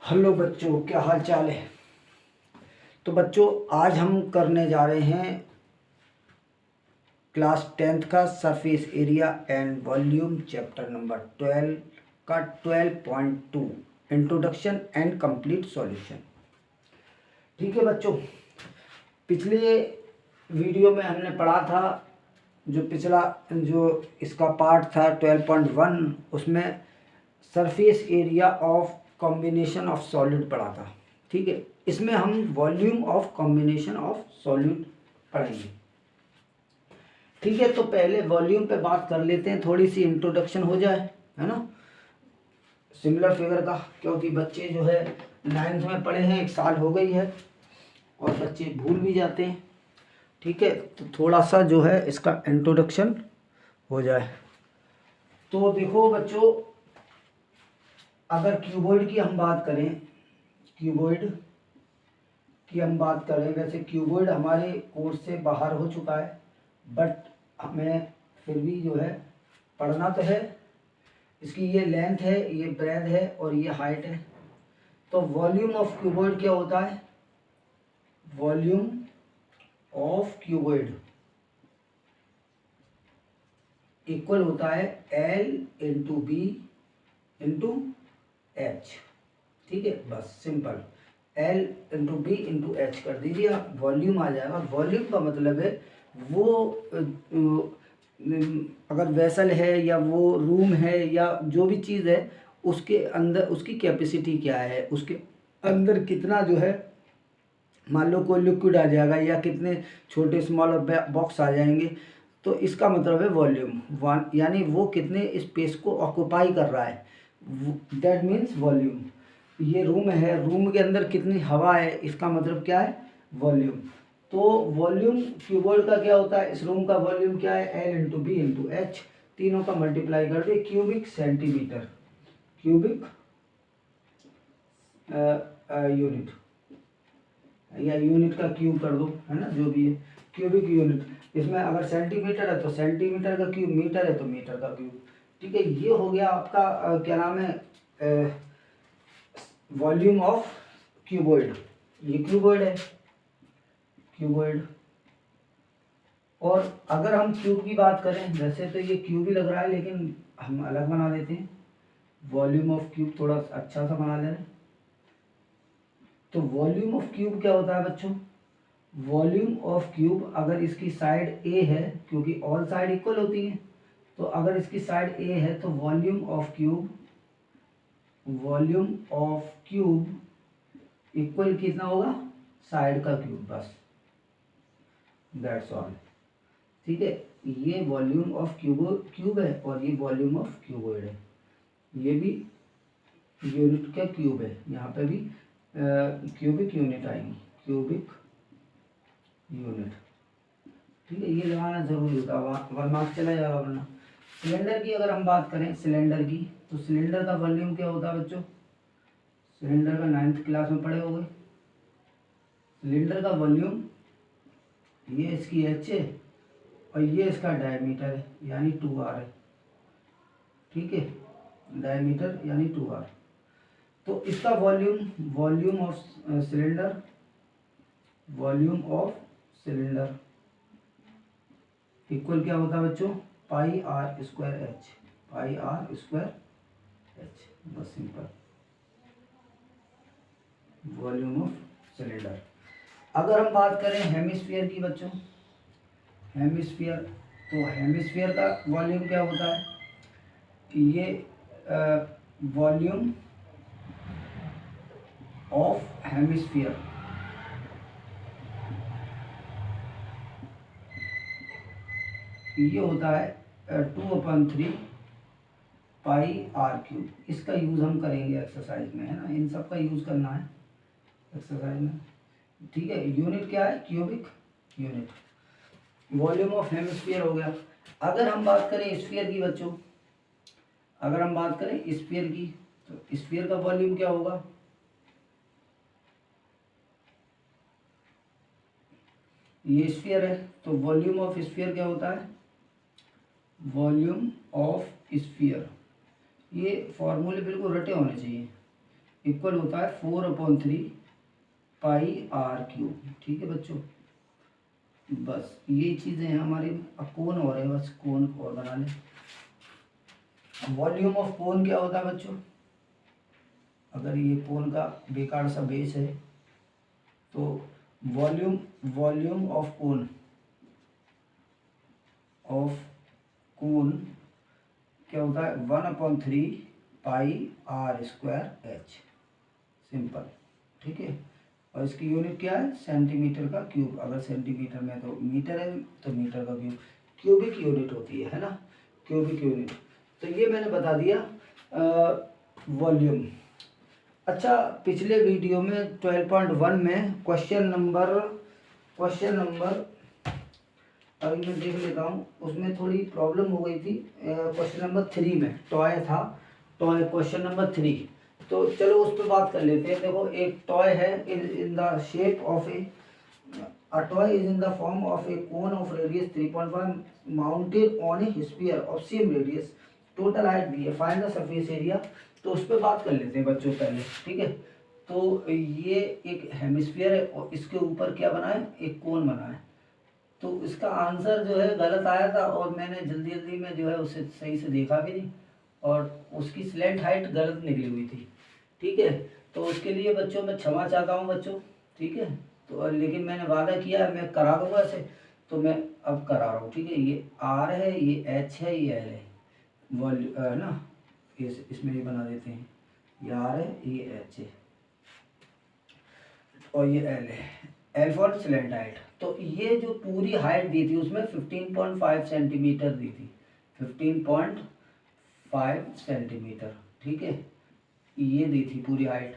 Hello बच्चों, क्या हाल चाल है। तो बच्चों, आज हम करने जा रहे हैं क्लास 10th का surface area and volume chapter number 12 का 12.2 इंट्रोडक्शन एंड कंप्लीट सॉल्यूशन। ठीक है बच्चों, पिछले वीडियो में हमने पढ़ा था, जो इसका पार्ट था 12.1, उसमें surface area of combination of solid पढ़ा था। ठीक है, इसमें हम volume of combination of solid पढ़ेंगे। ठीक है, तो पहले वॉल्यूम पे बात कर लेते हैं, थोड़ी सी इंट्रोडक्शन हो जाए, है ना, सिमिलर फिगर का, क्योंकि बच्चे जो है 9th में पढ़े हैं, 1 साल हो गई है और बच्चे भूल भी जाते हैं। ठीक है, तो थोड़ा सा जो है इसका इंट्रोडक्शन हो जाए। तो देखो बच्चों, अगर क्यूबॉइड की हम बात करें, वैसे क्यूबॉइड हमारे कोर्स से बाहर हो चुका है, बट हमें फिर भी जो है पढ़ना तो है। इसकी ये लेंथ है, ये ब्रेथ है और ये हाइट है। तो वॉल्यूम ऑफ क्यूबॉइड क्या होता है? वॉल्यूम ऑफ क्यूबॉइड इक्वल होता है L into B into H. ठीक है, बस simple, L into B into H कर दीजिए, आप वॉल्यूम आ जाएगा। वॉल्यूम का मतलब है वो अगर वेसल है या वो रूम है या जो भी चीज़ है, उसके अंदर उसकी कैपेसिटी क्या है, उसके अंदर कितना जो है, मान लो कोई लिक्विड आ जाएगा या कितने छोटे स्मॉल बॉक्स आ जाएंगे, तो इसका मतलब है वॉल्यूम, यानी वो कितने स्पेस को ऑक्यूपाई कर रहा है, दैट मीन्स वॉल्यूम। ये रूम है, रूम के अंदर कितनी हवा है, इसका मतलब क्या है, वॉल्यूम। तो वॉल्यूम क्यूबॉइड का क्या होता है, इस रूम का वॉल्यूम क्या है, L into B into H, तीनों का मल्टीप्लाई कर दे, क्यूबिक सेंटीमीटर, क्यूबिक यूनिट, या यूनिट का क्यूब कर दो, है ना, जो भी है, क्यूबिक यूनिट। इसमें अगर सेंटीमीटर है तो सेंटीमीटर का क्यूब, मीटर है तो मीटर का क्यूब। ठीक है, ये हो गया आपका क्या नाम है, वॉल्यूम ऑफ क्यूबॉइड। ये क्यूबॉइड है, क्यूबॉइड। और अगर हम क्यूब की बात करें, वैसे तो ये क्यूब ही लग रहा है, लेकिन हम अलग बना देते हैं, वॉल्यूम ऑफ क्यूब थोड़ा अच्छा सा बना लें। तो वॉल्यूम ऑफ क्यूब क्या होता है बच्चों? वॉल्यूम ऑफ क्यूब, अगर इसकी साइड ए है, क्योंकि ऑल साइड इक्वल होती हैं, तो अगर इसकी साइड ए है तो वॉल्यूम ऑफ क्यूब इक्वल कितना होगा, साइड का क्यूब, बस, दैट्स ऑल। ठीक है, ये वॉल्यूम ऑफ क्यूब है और ये वॉल्यूम ऑफ क्यूबॉइड है। ये भी यूनिट का क्यूब है, यहाँ पे भी क्यूबिक यूनिट आएगी, क्यूबिक यूनिट। ठीक है, ये लगाना जरूरी होता है, 1 मार्क्स चला जाएगा वरना। सिलेंडर की अगर हम बात करें, सिलेंडर की, तो सिलेंडर का वॉल्यूम क्या होता है बच्चों? सिलेंडर का 9th क्लास में पढ़े होंगे। सिलेंडर का वॉल्यूम, ये इसकी एच है और ये इसका डायमीटर है, यानी 2r है। ठीक है, डायमीटर यानी 2r। तो इसका वॉल्यूम ऑफ सिलेंडर, इक्वल क्या होता है बच्चों, पाई आर स्क्वायर एच, बस सिंपल, वॉल्यूम ऑफ सिलेंडर। अगर हम बात करें हेमिस्फीयर की बच्चों, हेमिस्फीयर, तो हेमिस्फीयर का वॉल्यूम क्या होता है कि ये वॉल्यूम ऑफ हेमिस्फीयर ये होता है 2/3 पाई आर क्यूब। इसका यूज़ हम करेंगे एक्सरसाइज में, है ना, इन सब का यूज़ करना है एक्सरसाइज में। ठीक है, यूनिट क्या है, cubic unit. Volume of hemisphere हो गया। अगर हम बात करें स्फीयर की बच्चों, स्फीयर की, तो स्फीयर का वॉल्यूम क्या होगा, ये स्फीयर है, तो वॉल्यूम ऑफ स्फीयर क्या होता है, वॉल्यूम ऑफ स्फीयर, ये फॉर्मूले बिल्कुल रटे होने चाहिए। इक्वल होता है 4/3 पाई आर क्यूब। ठीक है बच्चों, बस ये चीज़ें हैं हमारे। अब कोन और है, बस कोन और बना लें। वॉल्यूम ऑफ कोन क्या होता है बच्चों? अगर ये कोन का बेकार सा बेस है तो वॉल्यूम ऑफ कोन क्या होता है? 1/3 pi are square H, simple. ठीक है, और इसकी यूनिट क्या है? सेंटीमीटर का क्यूब। अगर सेंटीमीटर में तो मीटर है, तो मीटर का क्यूब। क्यूबिक यूनिट होती है ना, क्यूबिक यूनिट। तो ये मैंने बता दिया वॉल्यूम। अच्छा, पिछले वीडियो में 12.1 में क्वेश्चन नंबर अभी मैं देख लेता हूँ, उसमें थोड़ी प्रॉब्लम हो गई थी। क्वेश्चन नंबर 3 में टॉय था, टॉय क्वेश्चन नंबर 3। तो चलो उस पर बात कर लेते हैं। देखो, एक टॉय है इन the shape of a toy is in the form of a cone of radius 3.5 mounted on a sphere of same radius, total height दी है, find the surface area। तो उस पर बात कर लेते हैं बच्चों पहले। ठीक है, तो ये एक हेमिस्फीयर है और इसके ऊपर क्या बना है? एक कोन बना है। तो इसका आंसर जो है गलत आया था, और मैंने जल्दी में जो है उसे सही से देखा भी नहीं, और उसकी स्लैंट हाइट गलत निकली हुई थी। ठीक है, तो उसके लिए बच्चों मैं क्षमा चाहता हूँ बच्चों। ठीक है, तो लेकिन मैंने वादा किया है, मैं करा दूंगा इसे, तो मैं अब करा रहा हूँ। ठीक है, ये आर है, ये एच है, ये एल है, वॉल्यूम ना, इसमें ये बना देते हैं। ये आर है, ये एच है, और ये एल है, एल फॉर स्लैंट हाइट। तो ये जो पूरी हाइट दी थी उसमें 15.5 सेंटीमीटर दी थी, 15.5 सेंटीमीटर। ठीक है, ये दी थी पूरी हाइट।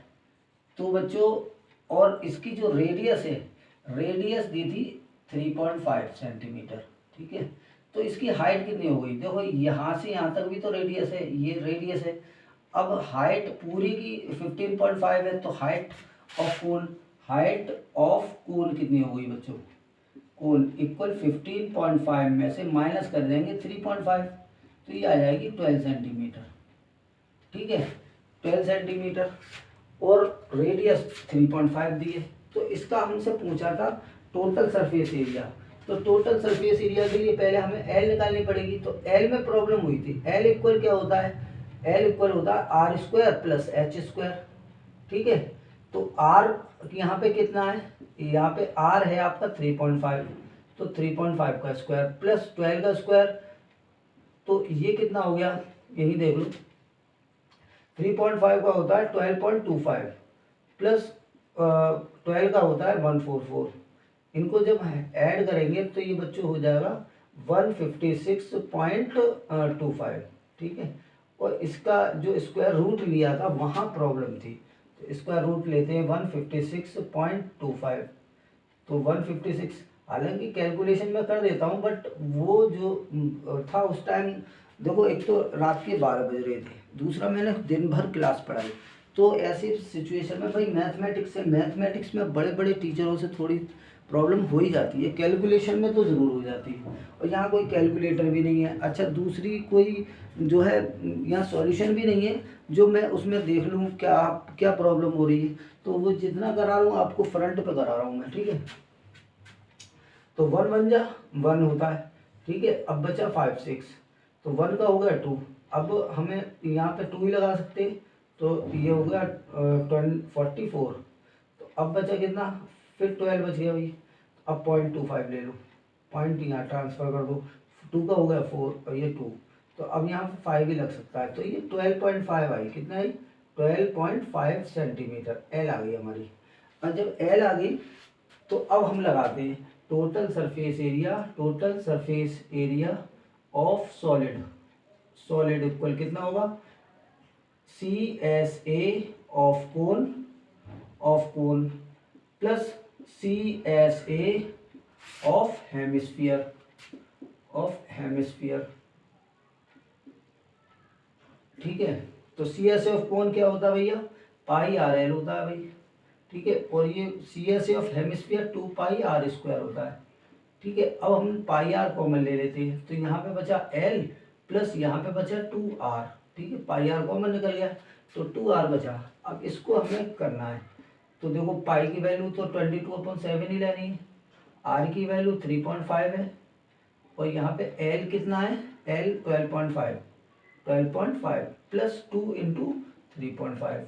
तो बच्चों, और इसकी जो रेडियस है, रेडियस दी थी 3.5 सेंटीमीटर। ठीक है, तो इसकी हाइट कितनी हो गई? देखो, यहाँ से यहाँ तक भी तो रेडियस है, ये रेडियस है। अब हाइट पूरी की 15.5 है, तो हाइट ऑफ कोन कितनी हो गई बच्चों? कोन इक्वल 15.5 में से माइनस कर देंगे 3.5, तो ये आ जाएगी 12 सेंटीमीटर। ठीक है, 12 सेंटीमीटर, और रेडियस 3.5 दी है। तो इसका हमसे पूछा था टोटल सरफेस एरिया। तो टोटल सरफेस एरिया के लिए पहले हमें एल निकालनी पड़ेगी। तो एल में प्रॉब्लम हुई थी। एल इक्वल क्या होता है? एल इक्वल होता है R square plus H square. ठीक है, तो आर यहाँ पे कितना है? यहाँ पे आर है आपका 3.5, तो 3.5 का स्क्वायर प्लस 12 का स्क्वायर, तो ये कितना हो गया? यही देख लो, 3.5 का होता है 12.25 प्लस 12 का होता है 144। इनको जब ऐड करेंगे तो ये बच्चों हो जाएगा 156.25। ठीक है, और इसका जो स्क्वायर रूट लिया था वहाँ प्रॉब्लम थी, तो स्क्वायर रूट लेते हैं 156.25। तो 156, हालांकि कैलकुलेशन में कर देता हूँ, बट वो जो था उस टाइम, देखो, एक तो रात के 12 बज रहे थे, दूसरा मैंने दिन भर क्लास पढ़ाई। तो ऐसी सिचुएशन में भाई मैथमेटिक्स में बड़े बड़े टीचरों से थोड़ी प्रॉब्लम हो ही जाती है, कैलकुलेशन में तो ज़रूर हो जाती है, और यहाँ कोई कैलकुलेटर भी नहीं है। अच्छा, दूसरी कोई जो है यहाँ सॉल्यूशन भी नहीं है जो मैं उसमें देख लूँ क्या प्रॉब्लम हो रही है। तो वो जितना करा रहा हूँ आपको फ्रंट पे करा रहा हूँ मैं। ठीक है, तो 1 बन जा 1 होता है। ठीक है, अब बचा 5 6, तो 1 का हो गया 2। अब हमें यहाँ पे 2 ही लगा सकते हैं, तो ये हो गया 44। तो अब बचा कितना? फिर 12 बच गया भाई। अब 0.25 ले लो, पॉइंट यहाँ ट्रांसफ़र कर दो, 2 का हो गया 4 और ये 2, तो अब यहाँ पे 5 ही लग सकता है। तो ये 12.5 आई, कितना आई? 12.5 सेंटीमीटर एल आ गई हमारी। और जब एल आ गई तो अब हम लगाते हैं total surface area of solid equal कितना होगा? CSA of cone plus CSA of hemisphere. ठीक है, तो CSA ऑफ कोन क्या होता है भैया? पाई आर एल होता है भाई। ठीक है, और ये CSA of hemisphere 2 pi are square होता है। ठीक है, अब हम पाई आर कॉमन ले लेते हैं, तो यहाँ पे बचा L प्लस यहाँ पे बचा 2R। ठीक है, पाई आर कॉमन निकल गया, तो 2r बचा। अब इसको हमें करना है, तो देखो पाई की वैल्यू तो 22/7 ही लेनी है, r की वैल्यू 3.5 है, और यहाँ पे l कितना है, l 12.5 प्लस 2 इंटू 3.5।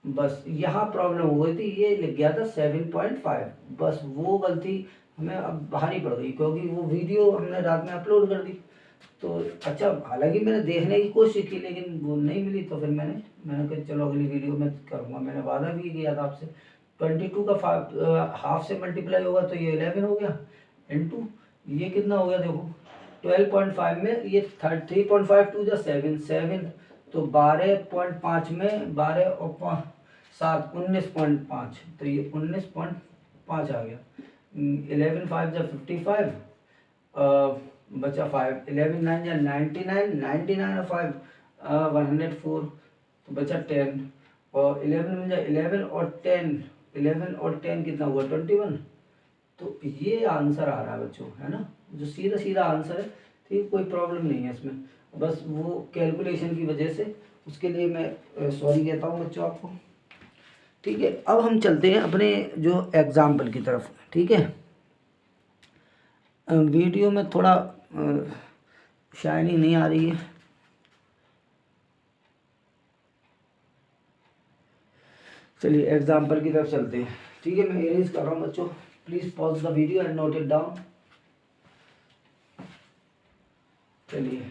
बस यहाँ प्रॉब्लम हो गई थी, ये लिख गया था 7.5, बस वो गलती हमें अब भारी पड़ गई, क्योंकि वो वीडियो हमने रात में अपलोड कर दी। तो अच्छा, हालांकि मैंने देखने की कोशिश की लेकिन वो नहीं मिली, तो फिर मैंने कहा चलो अगली वीडियो में करूँगा। मैंने वादा भी किया था आपसे। 22 का हाफ से मल्टीप्लाई होगा तो ये 11 हो गया, इंटू ये कितना हो गया देखो 12.5 में ये 3.5 टू जा 7, तो 12.5 में 12 और 7 19.5, तो ये 19.5 आ गया। 11 5 जा 55, बचा 5, 11 9 जा 99, 99 और 5 104, तो बचा 10, और 11 में जा 11 और 10, 11 और 10 कितना हुआ 21। तो ये आंसर आ रहा है बच्चों, है ना, जो सीधा सीधा आंसर है। ठीक, कोई प्रॉब्लम नहीं है इसमें, बस वो कैलकुलेशन की वजह से, उसके लिए मैं सॉरी कहता हूँ बच्चों आपको। ठीक है, अब हम चलते हैं अपने जो एग्जाम्पल की तरफ। ठीक है, वीडियो में थोड़ा शाइनिंग नहीं आ रही है, चलिए एग्जाम्पल की तरफ चलते हैं। ठीक है, मैं इरेज कर रहा हूँ बच्चों, please pause the video and note it down. चलिए,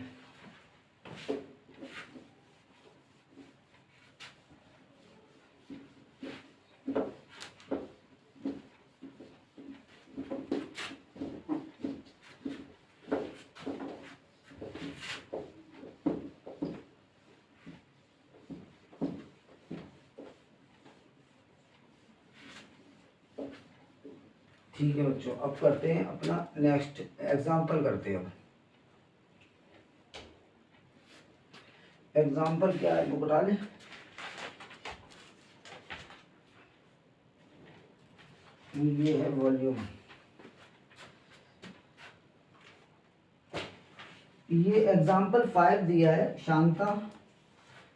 ठीक है बच्चों, अब करते हैं अपना नेक्स्ट एग्जाम्पल करते हैं। अब एग्जाम्पल क्या है, बुक डालें। ये है वॉल्यूम, ये एग्जाम्पल 5 दिया है।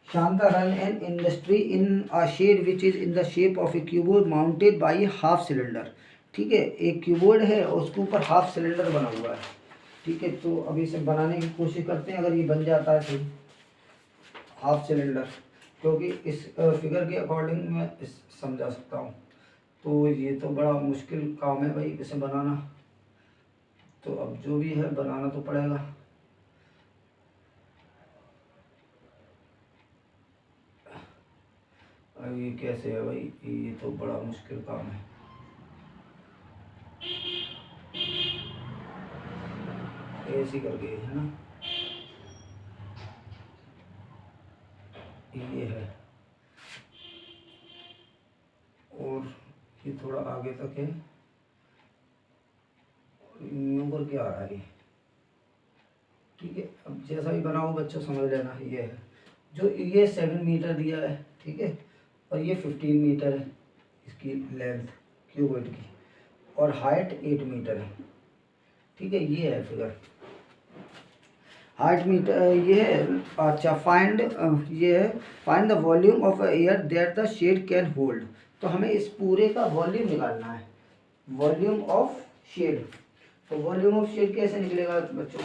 Shanta run an industry in a shed which is in the shape of a cuboid mounted by half cylinder. ठीक है, एक क्यूबोर्ड है और उसके ऊपर हाफ सिलेंडर बना हुआ है। ठीक है, तो अभी इसे बनाने की कोशिश करते हैं, अगर ये बन जाता है तो हाफ सिलेंडर, क्योंकि इस फिगर के अकॉर्डिंग मैं समझा सकता हूँ। तो ये तो बड़ा मुश्किल काम है भाई इसे बनाना, तो अब जो भी है बनाना तो पड़ेगा। अब ये कैसे है भाई, ये तो बड़ा मुश्किल काम है। ऐसे करके है ना, ये है, और ये थोड़ा आगे तक है, यूं करके आ रहा है ये। ठीक है, अब जैसा भी बनाओ बच्चों समझ लेना। ये है जो ये 7 मीटर दिया है, ठीक है, और ये 15 मीटर है इसकी लेंथ क्यूबॉइड की, और हाइट 8 मीटर है। ठीक है, ये है फिगर, हाइट मीटर ये है। अच्छा, ये है find the volume of air that the shed can hold. तो हमें इस पूरे का वॉल्यूम निकालना है, वॉल्यूम ऑफ शेड। तो वॉल्यूम ऑफ शेड कैसे निकलेगा बच्चों,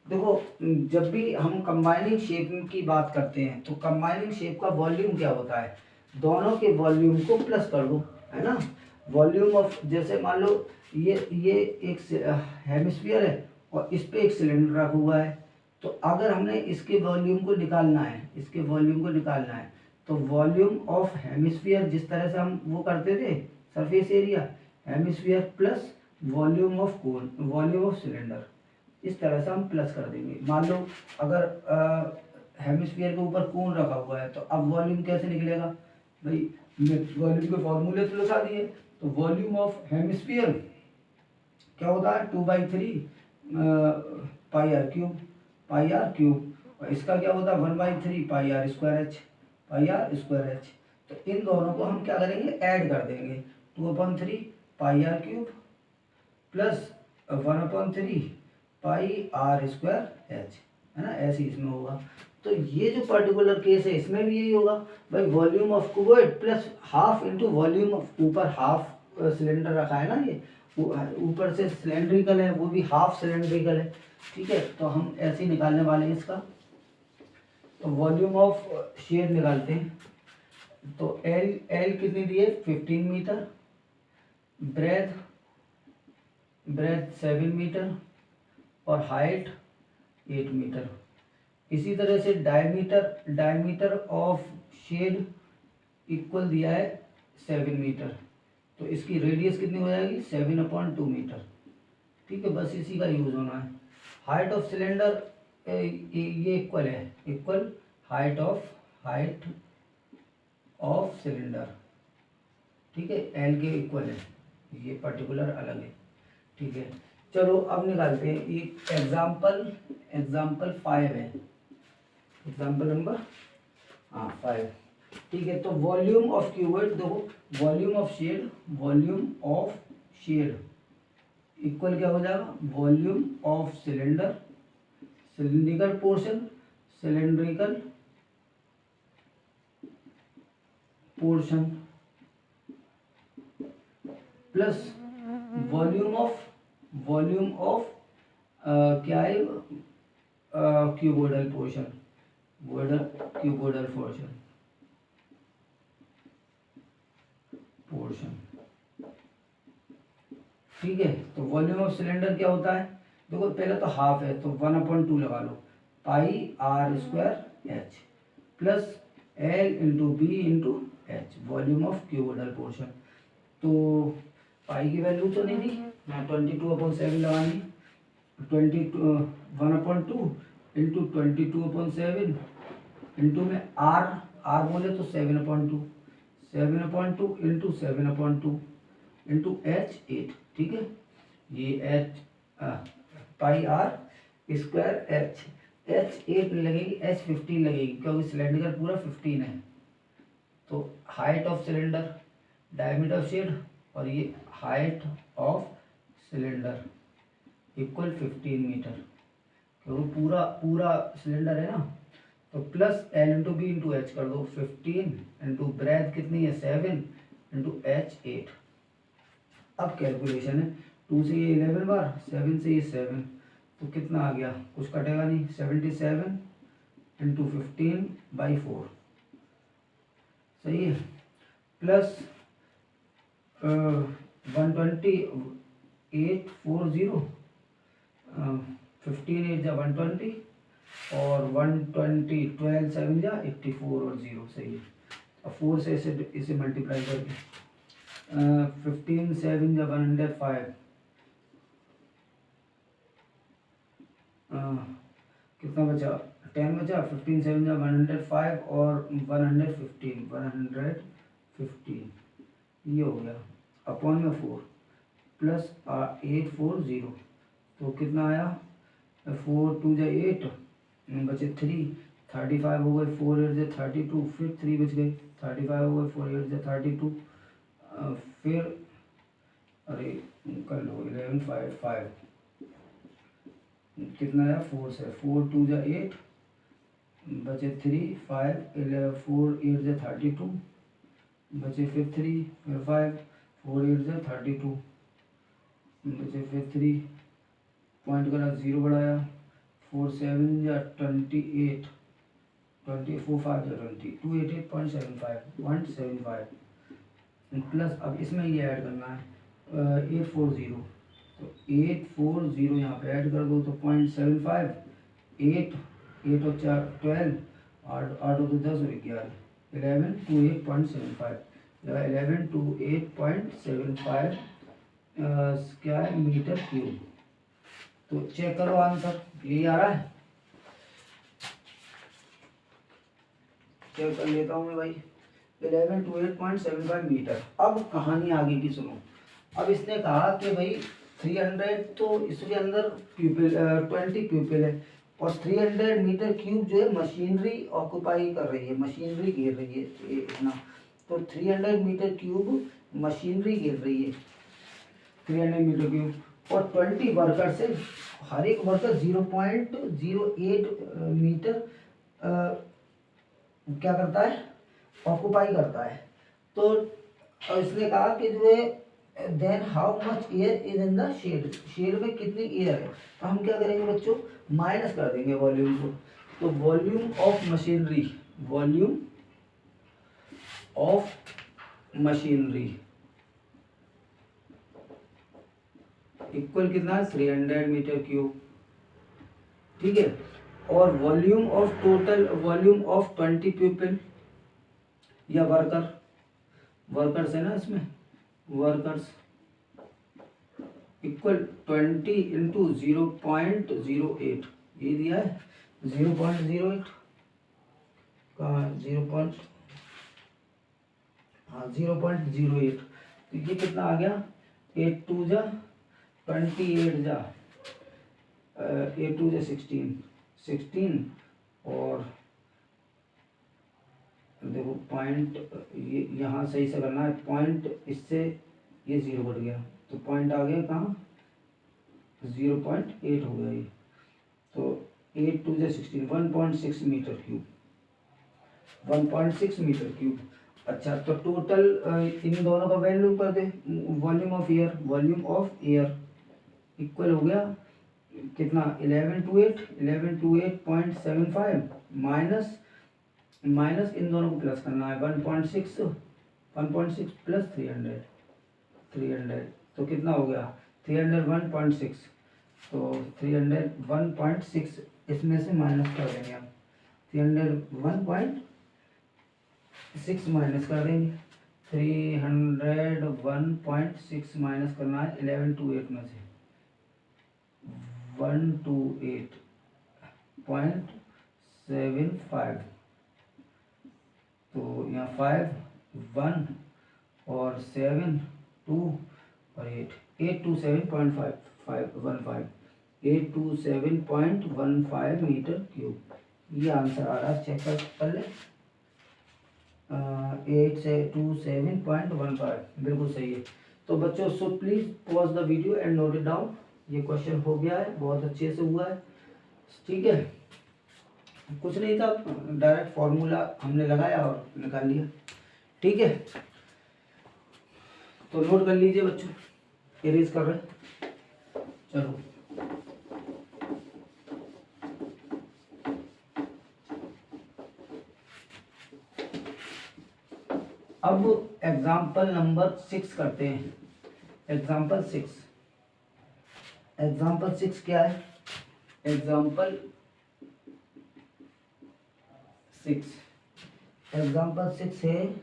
देखो जब भी हम कंबाइनिंग शेप की बात करते हैं तो कंबाइनिंग शेप का वॉल्यूम क्या होता है, दोनों के वॉल्यूम को प्लस कर दो, है ना। वॉल्यूम ऑफ, जैसे मान लो ये एक हेमिस्फीयर है और इस पे एक सिलेंडर रखा हुआ है, तो अगर हमने इसके वॉल्यूम को निकालना है, इसके वॉल्यूम को निकालना है, तो वॉल्यूम ऑफ हेमिस्फीयर जिस तरह से हम वो करते थे surface area, hemisphere plus volume of cone, volume of cylinder, इस तरह से हम प्लस कर देंगे। मान लो अगर हेमिस्फीयर के ऊपर कोन रखा हुआ है, तो अब वॉल्यूम कैसे निकलेगा भाई, वॉल्यूम के फॉर्मूले तो लिखा दिए। तो वॉल्यूम ऑफ हेमिस्फीयर क्या होता है 2/3 पाई आर क्यूब, और इसका क्या होता है 1/3 पाई आर स्क्वायर एच। तो इन दोनों को हम क्या करेंगे, ऐड कर देंगे, 2/3 pi are cube plus 1/3 pi are square h, है ना, ऐसे इसमें होगा। तो ये जो पर्टिकुलर केस है इसमें भी यही होगा भाई, volume of cuboid plus half into volume of, ऊपर हाफ सिलेंडर रखा है ना, ये ऊपर से सिलेंड्रिकल है, वो भी हाफ सिलेंड्रिकल है, ठीक है। तो हम ऐसे ही निकालने वाले हैं इसका। तो वॉल्यूम ऑफ शेड निकालते हैं। तो एल कितनी दी है 15 मीटर, ब्रेथ 7 मीटर और हाइट 8 मीटर। इसी तरह से डायमीटर ऑफ शेड इक्वल दिया है 7 मीटर, तो इसकी रेडियस कितनी हो जाएगी 7/2 मीटर, ठीक है। बस इसी का यूज होना है। हाइट ऑफ सिलेंडर ये इक्वल है, इक्वल हाइट ऑफ सिलेंडर, ठीक है, एल के इक्वल है, ये पर्टिकुलर अलग है, ठीक है। चलो अब निकालते हैं एक एग्जाम्पल 5 है, एग्जाम्पल नंबर 5, ठीक है। तो वॉल्यूम ऑफ क्यूबॉइड, देखो वॉल्यूम ऑफ शेड इक्वल क्या हो जाएगा, volume of cylindrical portion plus volume of क्या है क्यूबोइडल पोर्शन, ठीक है। तो वॉल्यूम ऑफ सिलेंडर क्या होता है, देखो पहले तो हाफ है तो 1/2 लगा लो, πr² h plus L into B into H, volume of cuboidal portion. तो पाई की वैल्यू तो नहीं दी, मैं 22/7 लगानी, 1/2 इंटू 22/7 इंटू में आर बोले तो 7/2 इंटू 7/2 इंटू H8, ठीक है। ये πr² H8 लगेगी, H15 लगेगी क्योंकि सिलेंडर पूरा 15 है। तो height of cylinder, diameter of shed और ये height of cylinder equal 15 metre, क्योंकि पूरा सिलेंडर है ना। तो plus L into B into H कर दो, 15 इंटू ब्रेथ कितनी है 7 इंटू H8। अब कैलकुलेशन है, 2 से ये 11 बार, 7 से ये 7, तो कितना आ गया, कुछ कटेगा नहीं, 77 इंटू 15/4, सही है। प्लस 120 840 15 8 जा 120 और 120 12 7 जा 84 और 0, सही है। अब 4 से इसे मल्टीप्लाई करके 15 7 जा 105, कितना बचा 10 बचा, 15 7 जा 105 और 115 ये हो गया, अपॉन में 4 प्लस 840, तो कितना आया 4 2 जा 8 बचे 3, 35 हो गए, 4 8 जा 32, फिर 3 बच गए, 35 हो गए, 4 8 जा 32, फिर अरे कर लो 11 5 5, कितना आया 4 से, 4 2 जा 8 बचे 3 5 11 4 8 जा 32 बचे, फिर 3 फिर 5 4 8 जा 32 बचे, फिर 3 पॉइंट करा 0 बढ़ाया, 4 7 जा 28 24 5 जा 20 288.75 175 प्लस, अब इसमें ये ऐड करना है 840, तो 840 यहाँ पे ऐड कर दो तो 0.75, 8 और 4 12, 8 और 10 और 11, 11 to 8.75, 11 to 8.75 क्या है मीटर क्यूब। तो चेक करो आंसर, यही आ रहा है, चेक कर लेता हूँ मैं भाई, 11 to 8.75 मीटर। अब कहानी आगे की सुनो। अब इसने कहा कि भाई 300, तो इसके अंदर प्यूपिल 20 प्यूपिल है और 300 मीटर क्यूब जो है मशीनरी ऑक्यूपाई कर रही है, मशीनरी घेर रही है ये इतना। तो 300 मीटर क्यूब मशीनरी घेर रही है, 300 मीटर क्यूब, और 20 वर्कर से हर एक वर्कर 0.08 मीटर क्या करता है, ऑक्यूपाई करता है। तो इसने कहा कि जो है then how much air is in the shed, shed में कितनी एयर है। तो हम क्या करेंगे बच्चों, माइनस कर देंगे वॉल्यूम को। तो volume of machinery, volume of machinery equal कितना है 300 मीटर क्यूब, ठीक है। और volume of total, volume of 20 people या वर्कर, वर्कर्स है ना इसमें, वर्कर्स इक्वल 20 इंटू 0.08, ये दिया है 0.08 का 0.08। तो ये कितना आ गया, 8 2 जा 28 जा 8 2 जा 16 और देखो पॉइंट, ये यहाँ सही से करना है, पॉइंट इससे ये 0 बढ़ गया, तो पॉइंट आ गया कहाँ 0.8 हो गया ये। तो 8 2 जा 16, 1.6 मीटर क्यूब, 1.6 मीटर क्यूब। अच्छा, तो टोटल इन दोनों का वैल्यू कर दे, volume of air, volume of air equal हो गया कितना 1128.75 माइनस इन दोनों को प्लस करना है 1.6 प्लस 300, तो कितना हो गया 301.6। तो 301.6 इसमें से माइनस कर देंगे हम, 301.6 माइनस कर देंगे, 301.6 माइनस करना है 1128 में से 128.75। तो यहाँ 5 1 और 7 2 और 8 827.15 मीटर क्यूब, ये आंसर आ रहा है। चेक कर ले, 827.15 बिल्कुल सही है। तो बच्चों so please pause the video and note it down. ये क्वेश्चन हो गया है, बहुत अच्छे से हुआ है, ठीक है। कुछ नहीं था, डायरेक्ट फॉर्मूला हमने लगाया और निकाल लिया, ठीक है। तो नोट कर लीजिए बच्चों, इरेज कर रहे हैं, चलो। अब एग्जाम्पल नंबर 6 करते हैं। एग्जाम्पल 6 क्या है, एग्जाम्पल 6 है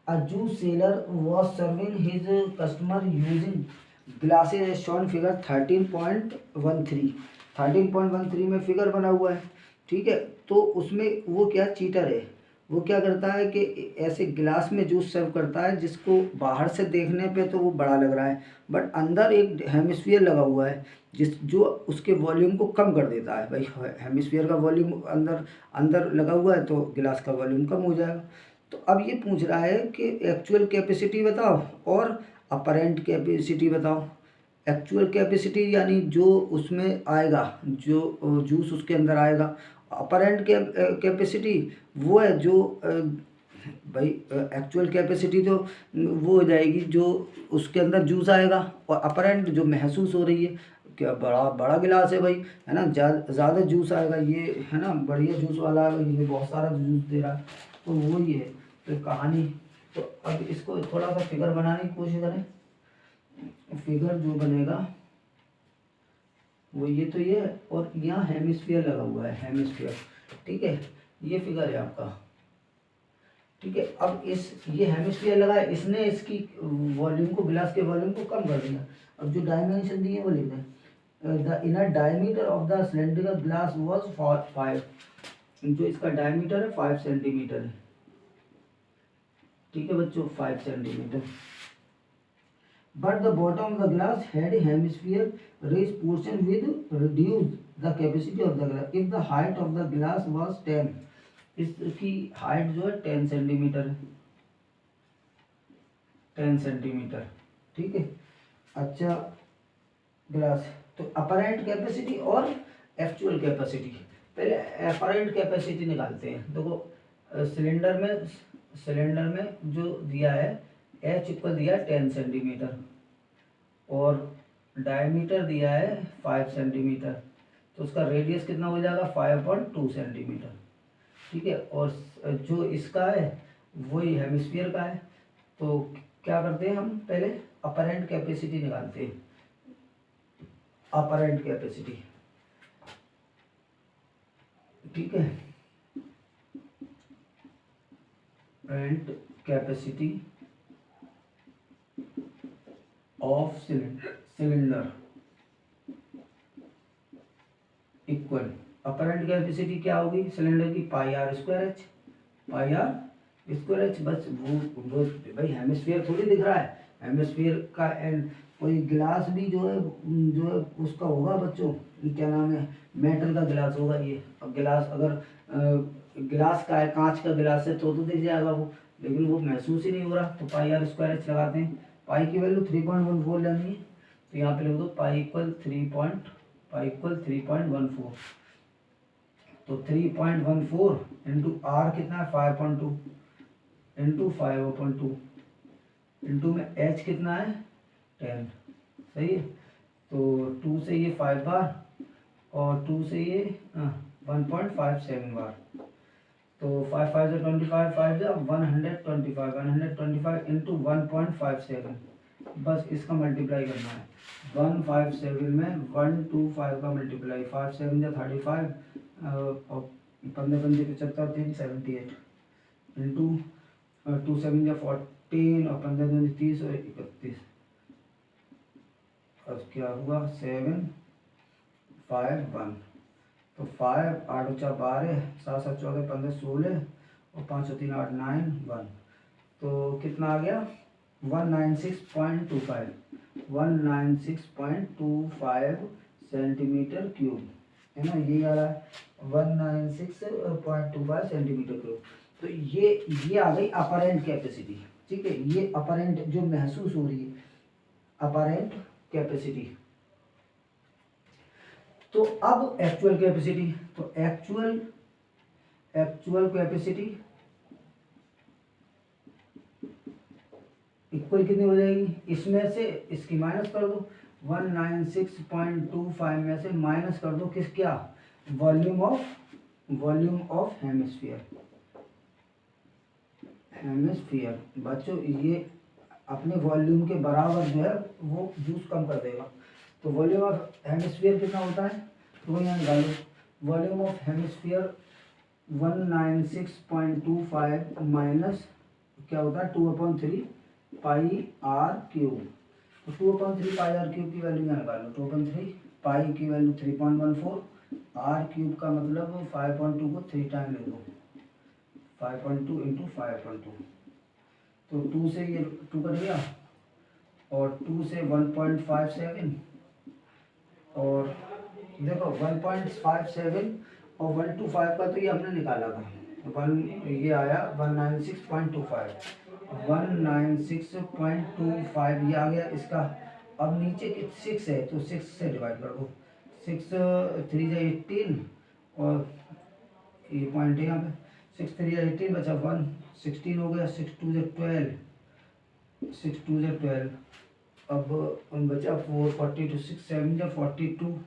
a juice seller was serving his customer using glasses as shown figure 13.13 में फिगर बना हुआ है, ठीक है। तो उसमें वो क्या चीटर है, वो क्या करता है कि ऐसे गिलास में जूस सर्व करता है जिसको बाहर से देखने पे तो वो बड़ा लग रहा है, बट अंदर एक हेमिस्फीयर लगा हुआ है जो उसके वॉल्यूम को कम कर देता है। भाई हेमिस्फीयर का वॉल्यूम अंदर लगा हुआ है तो गिलास का वॉल्यूम कम हो जाएगा। तो अब ये पूछ रहा है कि एक्चुअल कैपेसिटी बताओ और अपरेंट कैपेसिटी बताओ। एक्चुअल कैपेसिटी यानी जो उसमें आएगा, जो जूस उसके अंदर आएगा। अपरेंट कैपेसिटी वो है जो भाई एक्चुअल कैपेसिटी तो वो हो जाएगी जो उसके अंदर जूस आएगा, और अपरेंट जो महसूस हो रही है, क्या बड़ा गिलास है भाई, है ना, ज़्यादा जूस आएगा, ये है ना बढ़िया जूस वाला है, ये बहुत सारा जूस दे रहा है, तो वो ही है तो कहानी। तो अब इसको थोड़ा सा फिगर बनाने की कोशिश करें। फिगर जो बनेगा वो ये तो ये है, और यहाँ हेमिस्फीयर लगा हुआ है, हेमिस्फीयर, ठीक है। ये फिगर है आपका, ठीक है। अब ये हेमिस्फीयर लगा है, इसने इसकी वॉल्यूम को, गिलास के वॉल्यूम को कम कर दिया। अब जो डायमेंशन दिए वो लिख दें, the inner diameter of the cylindrical glass was 5, जो इसका डायमीटर है 5 सेंटीमीटर है, ठीक है बच्चों, 5 centimetre. But the bottom of the glass had a hemisphere raised portion with reduced the capacity of the glass. If the height of the glass was 10, इसकी height जो है 10 सेंटीमीटर है, 10 सेंटीमीटर, ठीक है। अच्छा ग्लास, तो अपरेंट कैपेसिटी और actual capacity, पहले एपरेंट कैपेसिटी निकालते हैं। देखो सिलेंडर में जो दिया है एच इक्वल दिया है 10 सेंटीमीटर और डायमीटर दिया है 5 सेंटीमीटर, तो उसका रेडियस कितना हो जाएगा 5.2 सेंटीमीटर। ठीक है, और जो इसका है वही हेमिस्फीयर का है। तो क्या करते हैं हम पहले अपरेंट कैपेसिटी निकालते हैं। अपरेंट कैपेसिटी, ठीक है, apparent capacity of cylinder equal apparent capacity क्या होगी सिलेंडर की pi are square h, pi are square h. बस वो भाई हेमिस्फीयर थोड़ी दिख रहा है, हेमिस्फीयर का एंड कोई गिलास भी जो है उसका होगा बच्चों, ये क्या नाम है, मेटल का गिलास होगा ये। अब गिलास अगर गिलास का है, कांच का गिलास है तो दिख जाएगा वो, लेकिन वो महसूस ही नहीं हो रहा। तो पाई आर स्क्वायर एच लगाते हैं। पाई की वैल्यू 3.14 लेनी है, तो यहाँ पे लिख दो पाई इक्वल 3.14। तो 3.14 इंटू आर कितना है 5.2 इंटू 5/2 इंटू में एच कितना है 10, सही है। तो 2 से ये 5 बार और 2 से ये 1.57 बार, तो 5 5 से 25, 5 से 125 इंटू 1.57, बस इसका मल्टीप्लाई करना है। 157 में 125 का मल्टीप्लाई, 5 7 या 35 और 15 15 75 3 78 इंटू 2 7 या 14 और 15 2 30 और 31, और क्या हुआ 7 5 1। तो 5 8 × 12 7 7 14 15 16 और 5 3 8 9 1, तो कितना आ गया 196.25 सेंटीमीटर क्यूब, है ना, ये आ रहा है 196.25 सेंटीमीटर क्यूब। तो ये आ गई अपरेंट कैपेसिटी। ठीक है, ये अपरेंट जो महसूस हो रही है अपरेंट कैपेसिटी। तो अब एक्चुअल कैपेसिटी, तो एक्चुअल कैपेसिटी इक्वल कितनी हो जाएगी, इसमें से इसकी माइनस कर दो, 196.25 में से माइनस कर दो किस क्या वॉल्यूम ऑफ हेमिस्फीयर। बच्चों ये अपने वॉल्यूम के बराबर जो है वो जूस कम कर देगा। तो वॉल्यूम ऑफ हेमिस्फीयर कितना होता है, तो वो यहाँ निकालो, वॉल्यूम ऑफ हेमिस्फीयर 196.25 माइनस क्या होता है 2/3 पाई आर क्यूब। तो 2/3 पाई आर क्यूब की वैल्यू यहाँ निकालो, 2/3 पाई की वैल्यू 3.14, आर क्यूब का मतलब 5.2 को 3 टाइम ले दो, 5.2 इंटू 5.2, तो 2 से ये 2 कट गया और 2 से 1.57 और देखो 1.57 और 125 का तो ये हमने निकाला था, ये आया 196.25 ये आ गया इसका। अब नीचे 6 है तो 6 से डिवाइड कर दो, 6 3 या 18 और ये पॉइंट है यहाँ पे, 6 3 या 18 बचा 1 16 हो गया, 6 2 या 12 अब बचा 4 42 6 7 या 42।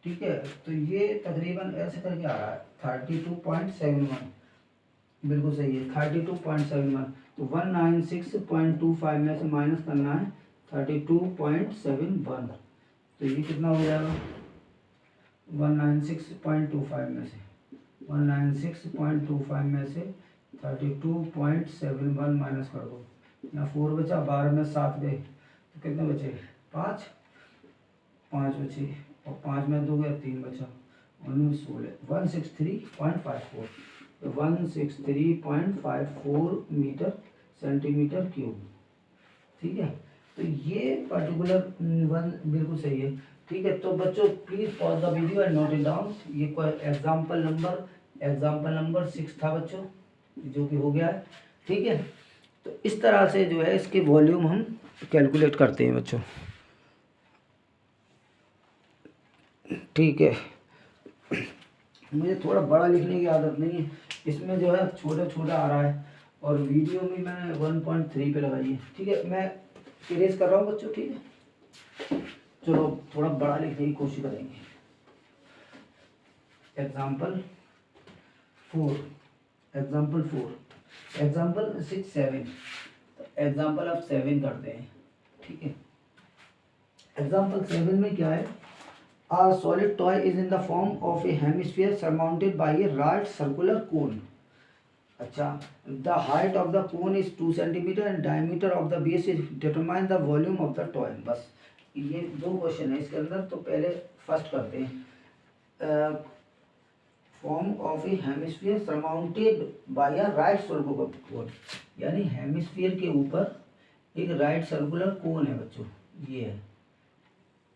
ठीक है, तो ये तकरीबन ऐसे करके आ रहा है 32.71, बिल्कुल सही है 32.71। तो 196.25 में से माइनस करना है 32.71, तो ये कितना हो जाएगा 196.25 में से 32.71 माइनस कर दो, यहाँ 4 बचा, 12 में 7 गए तो कितने बचे 5 बचे और 5 में 2 गया 3 बचा, 16 163.54, 163.54 मीटर सेंटीमीटर क्यूब। ठीक है, तो ये पर्टिकुलर वन बिल्कुल सही है। ठीक है, तो बच्चों please pause the video and note it down. ये कोई एग्जाम्पल नंबर 6 था बच्चों, जो कि हो गया है। ठीक है, तो इस तरह से जो है इसके वॉल्यूम हम कैलकुलेट करते हैं बच्चों। ठीक है, मुझे थोड़ा बड़ा लिखने की आदत नहीं है, इसमें जो है छोटा छोटा आ रहा है और वीडियो में मैंने 1.3 पे लगाई है। ठीक है, मैं इरेज कर रहा हूँ बच्चों। ठीक है, चलो थोड़ा बड़ा लिखने की कोशिश करेंगे। एग्जाम्पल 4, एग्जाम्पल 6, 7, एग्जाम्पल अब 7 करते हैं। ठीक है, एग्जाम्पल 7 में क्या है? A solid toy is in the form of a hemisphere surmounted by a right circular cone. अच्छा, the height of the cone is 2 centimeter and diameter of the base is determine the volume of the toy. बस ये 2 question है इसके अंदर। तो पहले first करते हैं। Form of A hemisphere surmounted bye a right circular cone, यानी हेमिस्फीयर के ऊपर एक राइट सर्कुलर कोन है बच्चों। ये है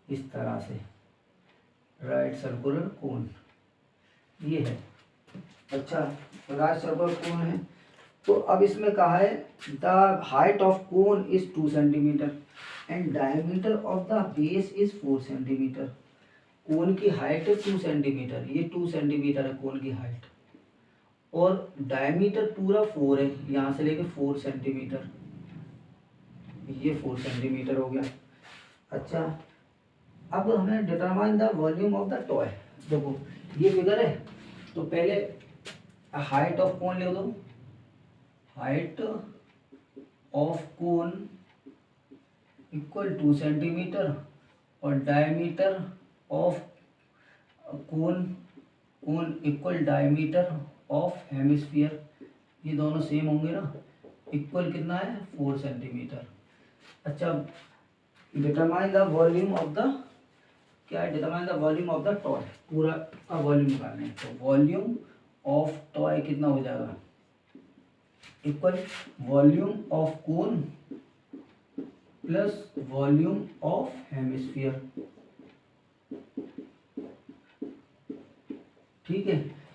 इस तरह से राइट सर्कुलर कोन, ये है। अच्छा, राइट सर्कुलर कोन है। तो अब इसमें कहा है the height of cone is 2 centimetre and diameter of the base is 4 centimetre. Cone की हाइट है 2 सेंटीमीटर, ये 2 सेंटीमीटर है कोन की हाइट, और डायमीटर पूरा 4 है, यहाँ से लेके 4 सेंटीमीटर, ये 4 सेंटीमीटर हो गया। अच्छा, अब हमें determine the volume of the toy. देखो ये फिगर है, तो पहले हाइट ऑफ कोन ले दो। Height of cone equal 2 centimetre और diameter of cone equal diameter of hemisphere, ये दोनों सेम होंगे ना। इक्वल कितना है? 4 सेंटीमीटर। अच्छा, determine the volume of the, क्या है? Determine the volume of the toy, पूरा का वॉल्यूम निकालना है। तो वॉल्यूम ऑफ टॉय कितना हो जाएगा? Equal volume of cone plus volume of hemisphere. ठीक है,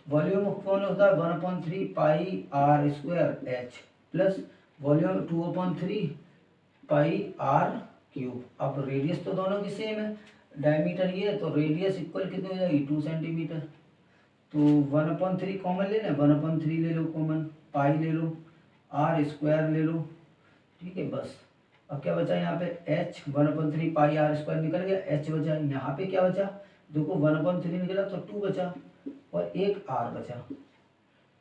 वॉल्यूम ऑफ कोन होता है 1/3 pi are square h plus volume 2/3 pi are cube. अब रेडियस तो दोनों की सेम है, डायमीटर ये है, तो रेडियस इक्वल कितनी हो जाएगी? 2 सेंटीमीटर। तो 1/3 कॉमन ले लें, 1/3 ले लो कॉमन, पाई ले लो, आर स्क्वायर ले लो। ठीक है, बस अब क्या बचा यहाँ पे? एच 1/3 पाई आर स्क्वायर निकल गया, एच बचा। यहाँ पे क्या बचा? देखो 1/3 निकला तो 2 बचा और एक आर बचा।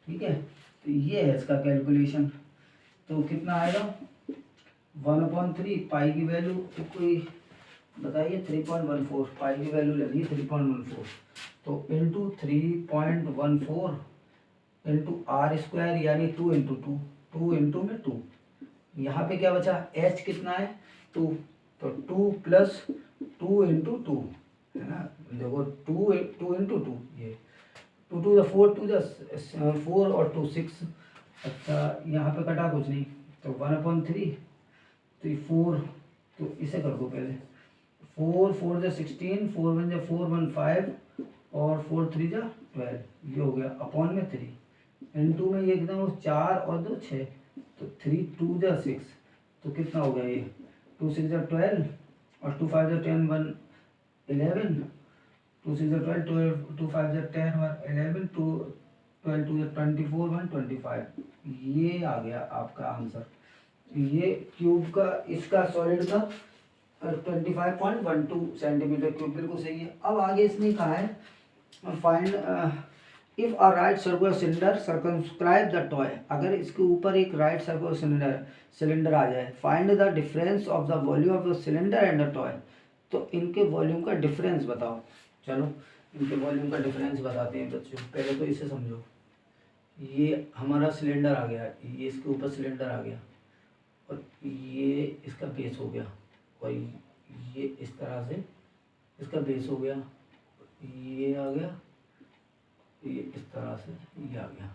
ठीक है, तो ये है इसका कैलकुलेशन। तो कितना आएगा? 1/3 पाई की वैल्यू कोई बताइए? 3.14। पाई की वैल्यू लगी 3.14, तो इंटू 3.14 इंटू आर स्क्वायर यानी 2 इंटू 2, 2 इंटू में 2। यहाँ पे क्या बचा? एच कितना है? 2, तो 2 प्लस 2 इंटू 2 है ना। देखो 2 इंटू 2, ये 2 2 4, 2 4 और 2 6। अच्छा, यहाँ पे कटा कुछ नहीं, तो 1/3 तो 4, तो इसे कर दो पहले। 4 4 जा 16, 4 1 जा 4 1 5 और 4 3 जा 12, ये हो गया अपॉन में 3 इंटू में ये कितना हो? 4 और 2 6, तो 3 2 जा 6, तो कितना हो गया? ये 2 6 जा 12 और 2 5 जा 10 1 11, 2 6 जा 12 2 5 जा 10 और 11, 2 12 2 जा 24 1 25। ये आ गया आपका आंसर। ये क्यूब का, इसका सॉलिड का 25.12 सेंटीमीटर क्यूब, बिल्कुल सही है। अब आगे इसने कहा है find if a right circular cylinder circumscribe the toy. अगर इसके ऊपर एक राइट सर्कुलर सिलेंडर आ जाए, find the difference of the volume of the cylinder and the toy. तो इनके वॉल्यूम का डिफरेंस बताओ। चलो इनके वॉल्यूम का डिफरेंस बताते हैं बच्चों। पहले तो इसे समझो, ये हमारा सिलेंडर आ गया, ये इसके ऊपर सिलेंडर आ गया और ये इसका बेस हो गया, और ये इस तरह से इसका बेस हो गया, ये आ गया, ये इस तरह से ये आ गया।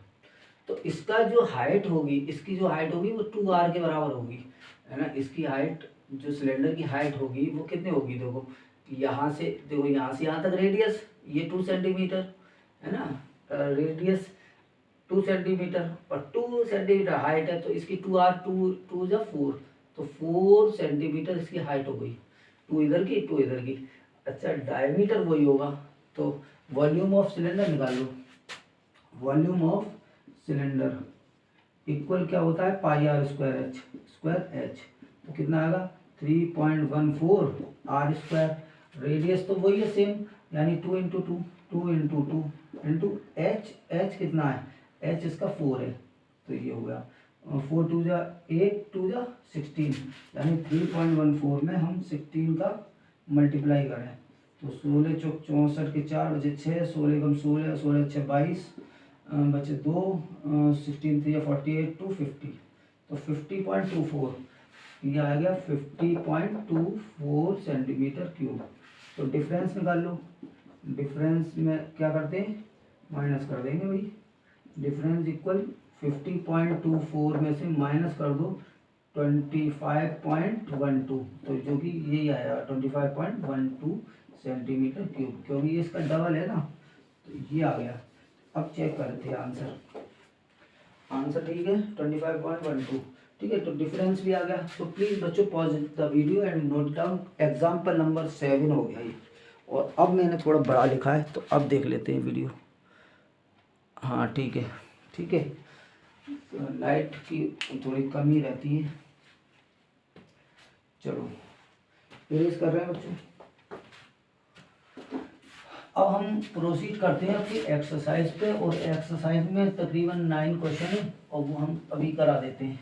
तो इसका जो हाइट होगी, इसकी जो हाइट होगी वो 2r के बराबर होगी, है ना। इसकी हाइट, जो सिलेंडर की हाइट होगी वो कितनी होगी? देखो यहाँ से, देखो यहाँ से यहाँ तक रेडियस, ये 2 सेंटीमीटर है ना, रेडियस 2 सेंटीमीटर और 2 सेंटीमीटर हाइट है, तो इसकी 2r 2 जा 4, तो 4 सेंटीमीटर इसकी हाइट हो गई। 2 इधर की 2 इधर की। अच्छा, डायमीटर वही होगा, तो वॉल्यूम ऑफ सिलेंडर निकाल लो। वॉल्यूम ऑफ सिलेंडर इक्वल क्या होता है pi are square h square h, तो कितना आएगा 3.14 आर स्क्वायर। रेडियस तो वही है सेम, यानी 2 into two, 2 into two into H, H कितना है, एच इसका 4 है, तो ये हो गया 4 टू जा 8 टू जा 16, यानी 3.14 में हम 16 का मल्टीप्लाई करें तो 16 चौक 64 के 4 बचे 6, 16 कम 16, 16 6 22 बचे 2, 16 3 48 टू 50, तो 50.24 ये आ गया 50.24 सेंटीमीटर क्यूब। तो डिफरेंस निकाल लो, डिफरेंस में क्या करते हैं माइनस कर देंगे भाई, डिफरेंस इक्वल 50.24 में से माइनस कर दो 25.12, तो जो कि यही आया 25.12 सेंटीमीटर क्यूब, क्योंकि ये इसका डबल है ना, तो ये आ गया। अब चेक करते हैं आंसर, आंसर ठीक है 25.12, ठीक है। तो डिफरेंस भी आ गया। तो प्लीज़ बच्चों pause the video and note down. Example number 7 हो गया ये, और अब मैंने थोड़ा बड़ा लिखा है, तो अब देख लेते हैं वीडियो। हाँ ठीक है, ठीक है, तो लाइट की थोड़ी कमी रहती है। चलो इरेज कर रहे हैं बच्चों। अब हम प्रोसीड करते हैं अपनी एक्सरसाइज पे, और एक्सरसाइज में तकरीबन 9 क्वेश्चन है, और वो हम अभी करा देते हैं,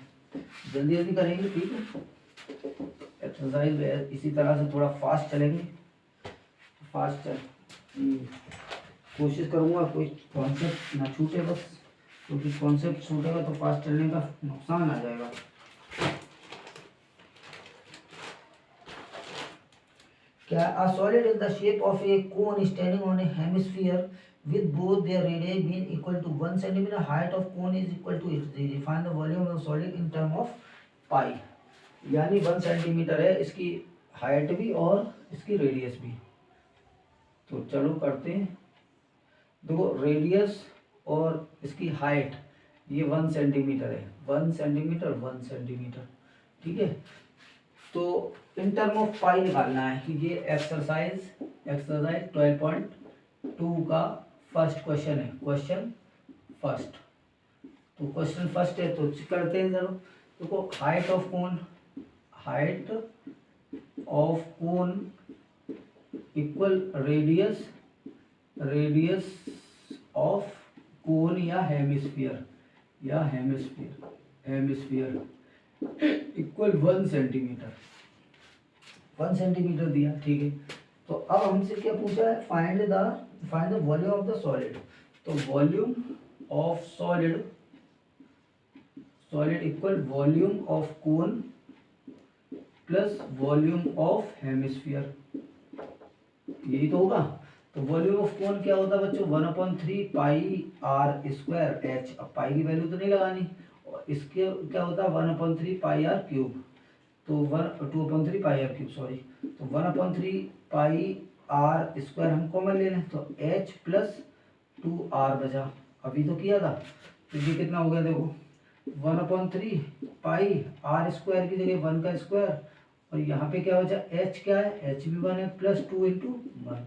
जल्दी जल्दी करेंगे, ठीक है। एक्सरसाइज इसी तरह से थोड़ा फास्ट चलेंगे, फास्ट चल कोशिश करूँगा कोई कॉन्सेप्ट ना छूटे बस, क्योंकि कॉन्सेप्ट छूटेगा तो फास्ट चलने का नुकसान आ जाएगा। क्या a solid in the shape of a cone standing on a hemisphere with both their radii being equal to 1 centimeter, height of cone is equal to its radii, find the volume of the solid in term of pi, यानी 1 centimetre है इसकी height भी और इसकी radius भी। तो चलो करते हैं, देखो रेडियस और इसकी हाइट ये 1 सेंटीमीटर है, 1 सेंटीमीटर 1 सेंटीमीटर, ठीक है। तो इन टर्म ऑफ पाई निकालना है। ये एक्सरसाइज 12.2 का फर्स्ट क्वेश्चन है, क्वेश्चन फर्स्ट। तो क्वेश्चन फर्स्ट है तो करते हैं जरूर। देखो height of cone, height of cone equal radius, radius of cone या हेमिस्फीयर, या hemisphere, hemisphere equal 1 centimetre, 1 centimetre दिया, ठीक है। तो अब हमसे क्या पूछा है, find the volume of the solid. तो volume of solid, solid equal volume of cone plus volume of hemisphere, यही तो होगा। तो वॉल्यूम ऑफ कोन क्या होता है बच्चों, 1/3 पाई आर स्क्वायर एच। अब पाई की वैल्यू तो नहीं लगानी, और इसके क्या होता है 1/3 पाई आर क्यूब, तो 2/3 पाई आर क्यूब सॉरी, तो 1/3 पाई आर स्क्वायर हम कॉमन ले लें, तो एच प्लस 2r बचा, अभी तो किया था। तो ये कितना हो गया देखो 1/3 पाई आर स्क्वायर की जगह 1 का स्क्वायर, और यहाँ पे क्या बचा एच, क्या है एच भी 1 है, प्लस 2 इंटू 1,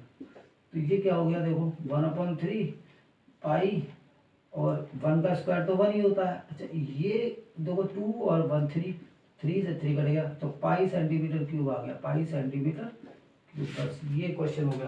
तो ये क्या हो गया देखो 1/3 पाई, और 1 का स्क्वायर तो 1 ही होता है। अच्छा ये देखो 2 और 1 3 से 3 कट गया, तो पाई सेंटीमीटर क्यूब आ गया, पाई सेंटीमीटर क्यूब, बस ये क्वेश्चन हो गया।